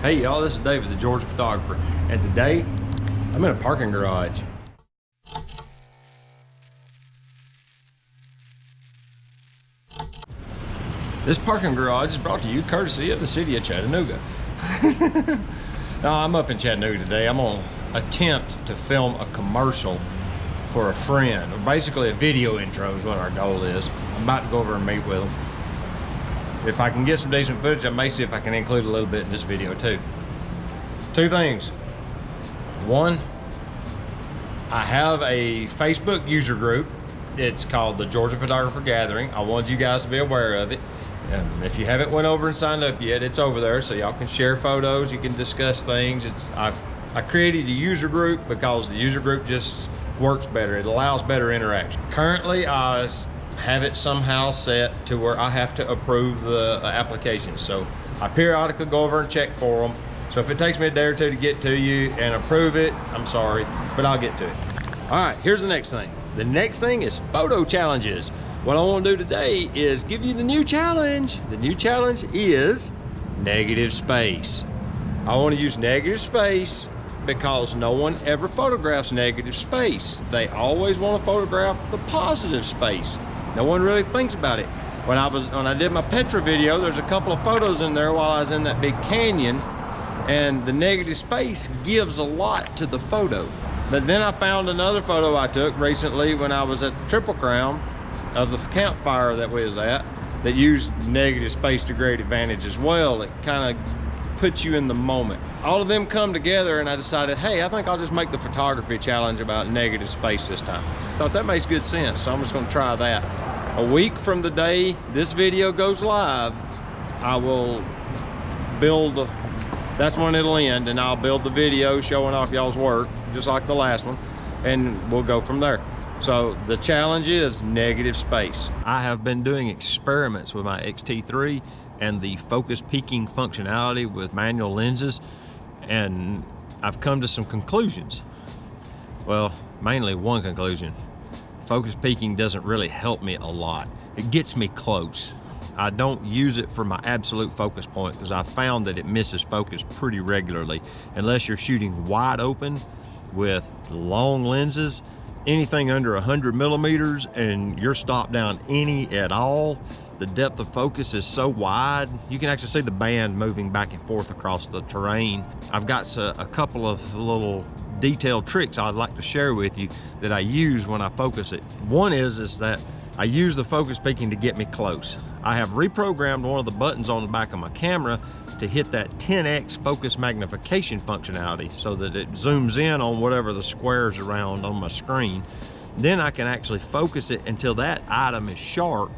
Hey y'all, this is David, the Georgia photographer, and today I'm in a parking garage. This parking garage is brought to you courtesy of the city of Chattanooga. Now, I'm up in Chattanooga today. I'm gonna attempt to film a commercial for a friend, or basically a video intro is what our goal is. I'm about to go over and meet with them. If I can get some decent footage, I may see if I can include a little bit in this video too. Two things. One, I have a Facebook user group. It's called the Georgia Photographer Gathering. I want you guys to be aware of it. If you haven't went over and signed up yet, it's over there, so y'all can share photos, you can discuss things. I created a user group because the user group just works better. It allows better interaction. Currently, I have it somehow set to where I have to approve the applications. So I periodically go over and check for them. So if it takes me a day or two to get to you and approve it, I'm sorry, but I'll get to it. All right, here's the next thing. The next thing is photo challenges. What I want to do today is give you the new challenge. The new challenge is negative space. I want to use negative space because no one ever photographs negative space. They always want to photograph the positive space. No one really thinks about it. When I did my Petra video, there's a couple of photos in there while I was in that big canyon, and the negative space gives a lot to the photo. But then I found another photo I took recently when I was at the Triple Crown of the campfire that we was at that used negative space to great advantage as well. It kind of puts you in the moment. All of them come together, and I decided, hey, I think I'll just make the photography challenge about negative space this time. Thought that makes good sense, so I'm just gonna try that. A week from the day this video goes live, I will build, that's when it'll end, and I'll build the video showing off y'all's work, just like the last one, and we'll go from there. So the challenge is negative space. I have been doing experiments with my XT3 and the focus peaking functionality with manual lenses, and I've come to some conclusions. Well, mainly one conclusion. Focus peaking doesn't really help me a lot. It gets me close. I don't use it for my absolute focus point because I found that it misses focus pretty regularly. Unless you're shooting wide open with long lenses, anything under 100 millimeters and you're stopped down any at all, the depth of focus is so wide, you can actually see the band moving back and forth across the terrain. I've got a couple of little detailed tricks I'd like to share with you that I use when I focus it. One is that I use the focus peaking to get me close. I have reprogrammed one of the buttons on the back of my camera to hit that 10x focus magnification functionality so that it zooms in on whatever the squares around on my screen. Then I can actually focus it until that item is sharp.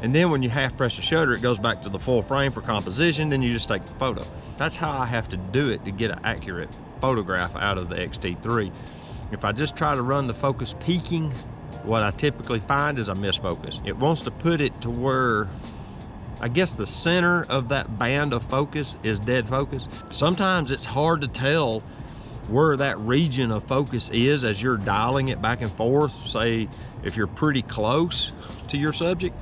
And then when you half press the shutter, it goes back to the full frame for composition, then you just take the photo. That's how I have to do it to get an accurate photograph out of the XT3. If I just try to run the focus peaking, what I typically find is I miss focus. It wants to put it to where, I guess the center of that band of focus is dead focus. Sometimes it's hard to tell where that region of focus is as you're dialing it back and forth. Say, if you're pretty close to your subject,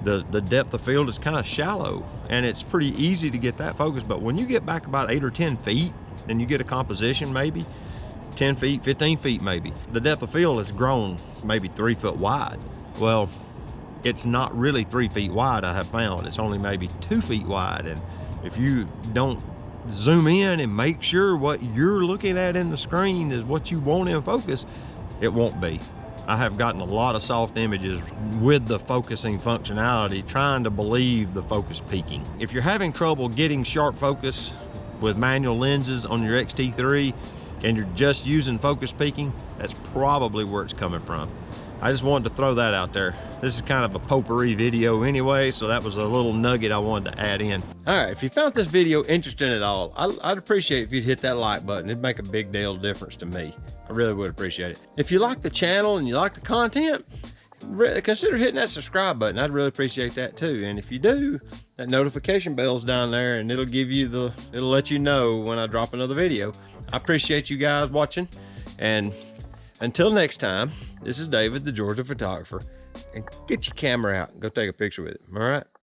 the depth of field is kind of shallow, and it's pretty easy to get that focus. But when you get back about 8 or 10 feet, and you get a composition maybe 10 feet, 15 feet maybe, the depth of field has grown maybe 3 foot wide. Well, it's not really 3 feet wide, I have found. It's only maybe 2 feet wide. And if you don't zoom in and make sure what you're looking at in the screen is what you want in focus, it won't be. I have gotten a lot of soft images with the focusing functionality, trying to believe the focus peaking. If you're having trouble getting sharp focus with manual lenses on your XT3 and you're just using focus peaking, that's probably where it's coming from. I just wanted to throw that out there. This is kind of a potpourri video anyway, so that was a little nugget I wanted to add in. All right, if you found this video interesting at all, I'd appreciate if you'd hit that like button. It'd make a big deal difference to me. I really would appreciate it. If you like the channel and you like the content, consider hitting that subscribe button. I'd really appreciate that too. And if you do, that notification bell's down there, and it'll let you know when I drop another video. I appreciate you guys watching, and until next time, this is David, the Georgia photographer, and get your camera out and go take a picture with it. All right.